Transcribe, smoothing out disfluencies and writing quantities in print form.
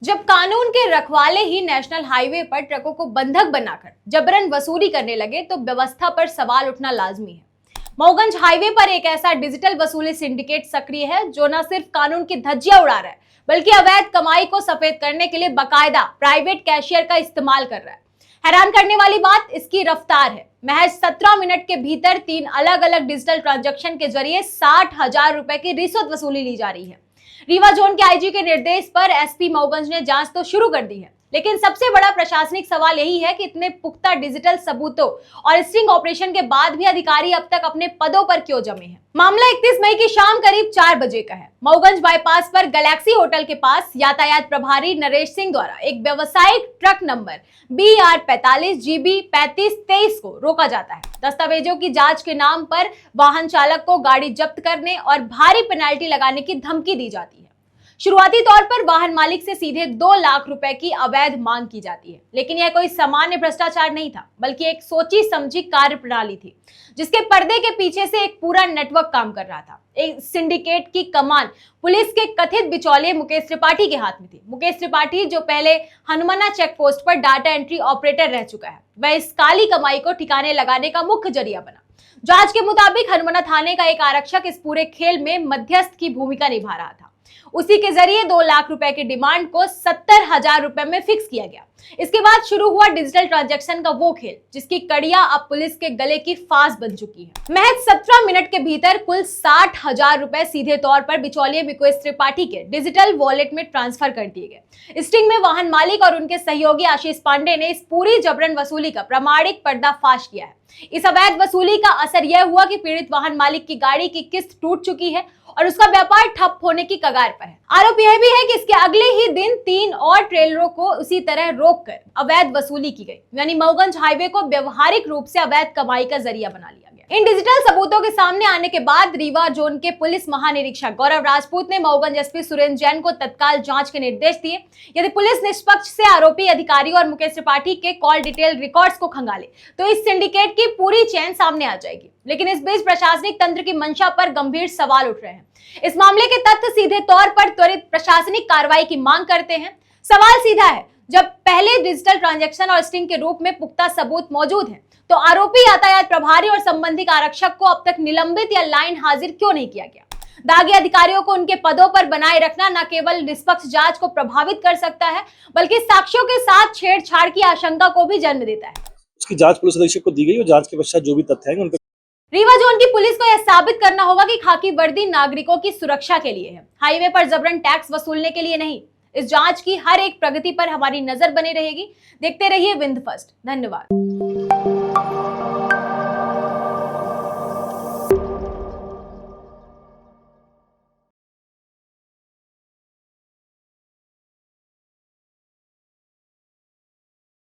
जब कानून के रखवाले ही नेशनल हाईवे पर ट्रकों को बंधक बनाकर जबरन वसूली करने लगे तो व्यवस्था पर सवाल उठना लाजमी है। मऊगंज हाईवे पर एक ऐसा डिजिटल वसूली सिंडिकेट सक्रिय है जो न सिर्फ कानून की धज्जियां उड़ा रहा है बल्कि अवैध कमाई को सफेद करने के लिए बाकायदा प्राइवेट कैशियर का इस्तेमाल कर रहा है। हैरान करने वाली बात इसकी रफ्तार है। महज 17 मिनट के भीतर 3 अलग अलग डिजिटल ट्रांजैक्शन के जरिए 60,000 रुपए की रिश्वत वसूली ली जा रही है। रीवा जोन के आईजी के निर्देश पर एसपी मऊगंज ने जांच तो शुरू कर दी है, लेकिन सबसे बड़ा प्रशासनिक सवाल यही है कि इतने पुख्ता डिजिटल सबूतों और स्टिंग ऑपरेशन के बाद भी अधिकारी अब तक अपने पदों पर क्यों जमे हैं। मामला 31 मई की शाम करीब 4 बजे का है। मऊगंज बाईपास पर गैलेक्सी होटल के पास यातायात प्रभारी नरेश सिंह द्वारा एक व्यवसायिक ट्रक नंबर BR45 GB 3523 को रोका जाता है। दस्तावेजों की जांच के नाम पर वाहन चालक को गाड़ी जब्त करने और भारी पेनल्टी लगाने की धमकी दी जाती है। शुरुआती तौर पर वाहन मालिक से सीधे 2 लाख रुपए की अवैध मांग की जाती है, लेकिन यह कोई सामान्य भ्रष्टाचार नहीं था बल्कि एक सोची समझी कार्य प्रणाली थी जिसके पर्दे के पीछे से एक पूरा नेटवर्क काम कर रहा था। एक सिंडिकेट की कमान पुलिस के कथित बिचौलिए मुकेश त्रिपाठी के हाथ में थी। मुकेश त्रिपाठी जो पहले हनुमाना चेक पोस्ट पर डाटा एंट्री ऑपरेटर रह चुका है, वह इस काली कमाई को ठिकाने लगाने का मुख्य जरिया बना। जांच के मुताबिक हनुमाना थाने का एक आरक्षक इस पूरे खेल में मध्यस्थ की भूमिका निभा रहा था। उसी के जरिए 2 लाख रुपए की डिमांड को 70,000 रुपए में फिक्स किया गया। इसके बाद शुरू हुआ डिजिटल ट्रांजैक्शन का वो खेल जिसकी कड़ियां अब पुलिस के गले की फांस बन चुकी है। महज 17 मिनट के भीतर कुल 60,000 रुपए सीधे तौर पर बिचौलिए मुकेश त्रिपाठी के डिजिटल वॉलेट में ट्रांसफर कर दिए गए। स्टिंग में वाहन मालिक और उनके सहयोगी आशीष पांडे ने इस पूरी जबरन वसूली का प्रामाणिक पर्दाफाश किया है। इस अवैध वसूली का असर यह हुआ कि पीड़ित वाहन मालिक की गाड़ी की किस्त टूट चुकी है और उसका व्यापार ठप होने की कगार पर है। आरोप यह भी है कि इसके अगले ही दिन 3 और ट्रेलरों को उसी तरह रोककर अवैध वसूली की गई, यानी मऊगंज हाईवे को व्यवहारिक रूप से अवैध कमाई का जरिया बना लिया गया। इन डिजिटल सबूतों के सामने आने के बाद रीवा जोन के पुलिस महानिरीक्षक गौरव राजपूत ने मऊगंज एसपी सुरेंद्र जैन को तत्काल जांच के निर्देश दिए। यदि पुलिस निष्पक्ष से आरोपी अधिकारी और मुकेश त्रिपाठी के कॉल डिटेल रिकॉर्ड्स को खंगाले तो इस सिंडिकेट की पूरी चेन सामने आ जाएगी। लेकिन इस बीच प्रशासनिक तंत्र की मंशा पर गंभीर सवाल उठ रहे हैं। इस मामले के तथ्य सीधे तौर पर त्वरित प्रशासनिक कार्रवाई की मांग करते हैं। सवाल सीधा है, जब पहले डिजिटल ट्रांजैक्शन और स्टिंग के रूप में पुख्ता सबूत मौजूद हैं, तो आरोपी यातायात प्रभारी और संबंधित आरक्षक को अब तक निलंबित या लाइन हाजिर क्यों नहीं किया गया? दागी अधिकारियों को उनके पदों पर बनाए रखना न केवल निष्पक्ष जांच को प्रभावित कर सकता है बल्कि साक्ष्यों के साथ छेड़छाड़ की आशंका को भी जन्म देता है। उसकी जांच पुलिस अधीक्षक को दी गई और जांच के पश्चात जो भी तथ्य हैं उन पर रीवा जोन की पुलिस को यह साबित करना होगा कि खाकी वर्दी नागरिकों की सुरक्षा के लिए है, हाईवे पर जबरन टैक्स वसूलने के लिए नहीं। इस जांच की हर एक प्रगति पर हमारी नजर बनी रहेगी। देखते रहिए विंध्य फर्स्ट। धन्यवाद।